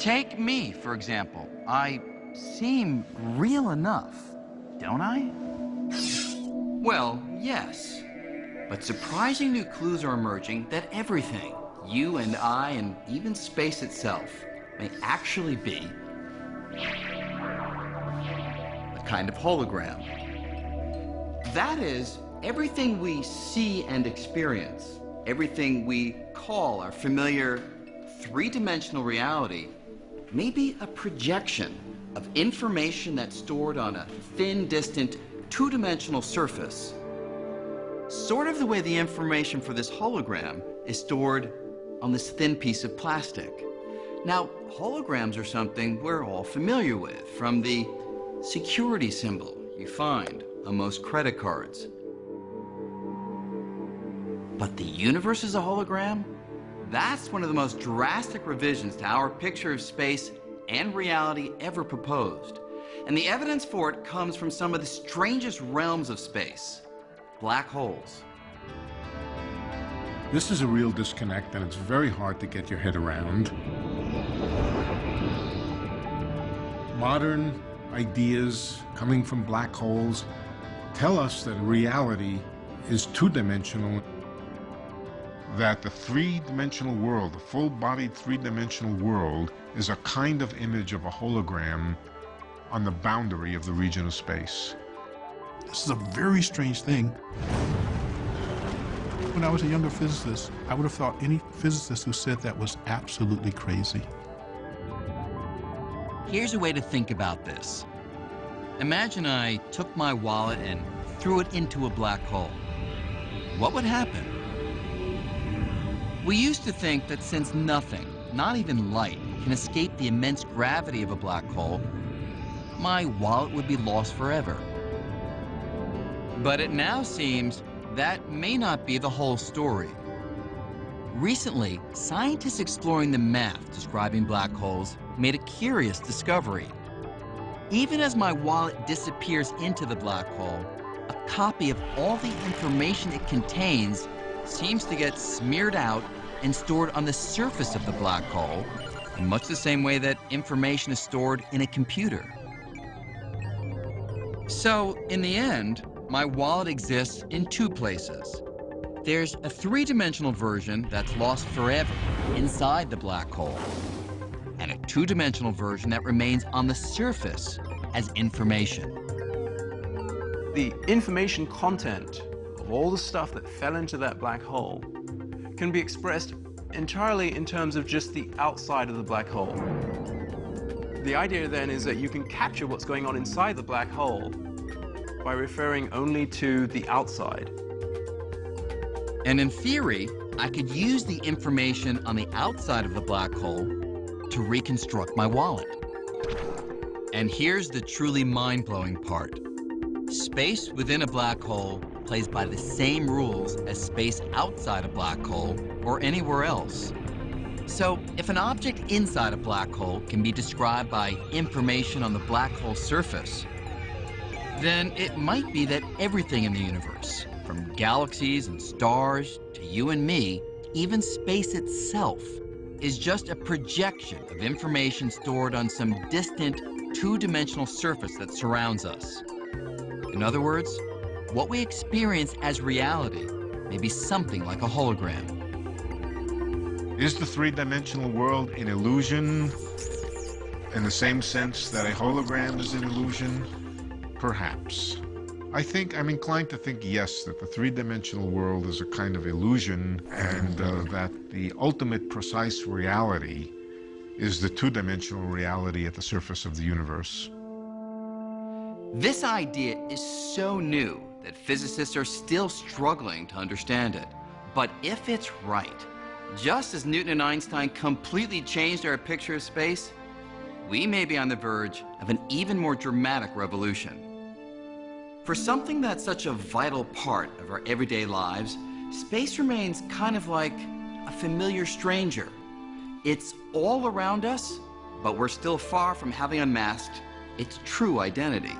Take me, for example. I seem real enough, don't I? Well, yes. But surprising new clues are emerging that everything, you and I and even space itself, may actually be a kind of hologram. That is, everything we see and experience, everything we call our familiar three-dimensional reality, may be a projection of information that's stored on a thin, distant, two-dimensional surface. Sort of the way the information for this hologram is stored on this thin piece of plastic. Now, holograms are something we're all familiar with, from the security symbol you find on most credit cards. But the universe is a hologram? That's one of the most drastic revisions to our picture of space and reality ever proposed. And the evidence for it comes from some of the strangest realms of space, black holes. This is a real disconnect, and it's very hard to get your head around. Modern ideas coming from black holes tell us that reality is two-dimensional, that the three-dimensional world, the full-bodied three-dimensional world, is a kind of image of a hologram on the boundary of the region of space. This is a very strange thing. When I was a younger physicist, I would have thought any physicist who said that was absolutely crazy. Here's a way to think about this. Imagine I took my wallet and threw it into a black hole. What would happen? We used to think that since nothing, not even light, can escape the immense gravity of a black hole, my wallet would be lost forever. But it now seems that may not be the whole story. Recently, scientists exploring the math describing black holes made a curious discovery. Even as my wallet disappears into the black hole, a copy of all the information it contains seems to get smeared out and stored on the surface of the black hole in much the same way that information is stored in a computer. So, in the end, my wallet exists in two places. There's a three-dimensional version that's lost forever inside the black hole, and a two-dimensional version that remains on the surface as information. The information content of all the stuff that fell into that black hole can be expressed entirely in terms of just the outside of the black hole. The idea then is that you can capture what's going on inside the black hole by referring only to the outside. And in theory, I could use the information on the outside of the black hole to reconstruct my wallet. And here's the truly mind-blowing part. Space within a black hole plays by the same rules as space outside a black hole or anywhere else. So if an object inside a black hole can be described by information on the black hole surface, then it might be that everything in the universe, from galaxies and stars to you and me, even space itself, is just a projection of information stored on some distant two-dimensional surface that surrounds us. In other words, what we experience as reality may be something like a hologram. Is the three-dimensional world an illusion in the same sense that a hologram is an illusion? Perhaps. I'm inclined to think yes, that the three-dimensional world is a kind of illusion, and that the ultimate precise reality is the two-dimensional reality at the surface of the universe. This idea is so new that physicists are still struggling to understand it. But if it's right, just as Newton and Einstein completely changed our picture of space, we may be on the verge of an even more dramatic revolution. For something that's such a vital part of our everyday lives, space remains kind of like a familiar stranger. It's all around us, but we're still far from having unmasked its true identity.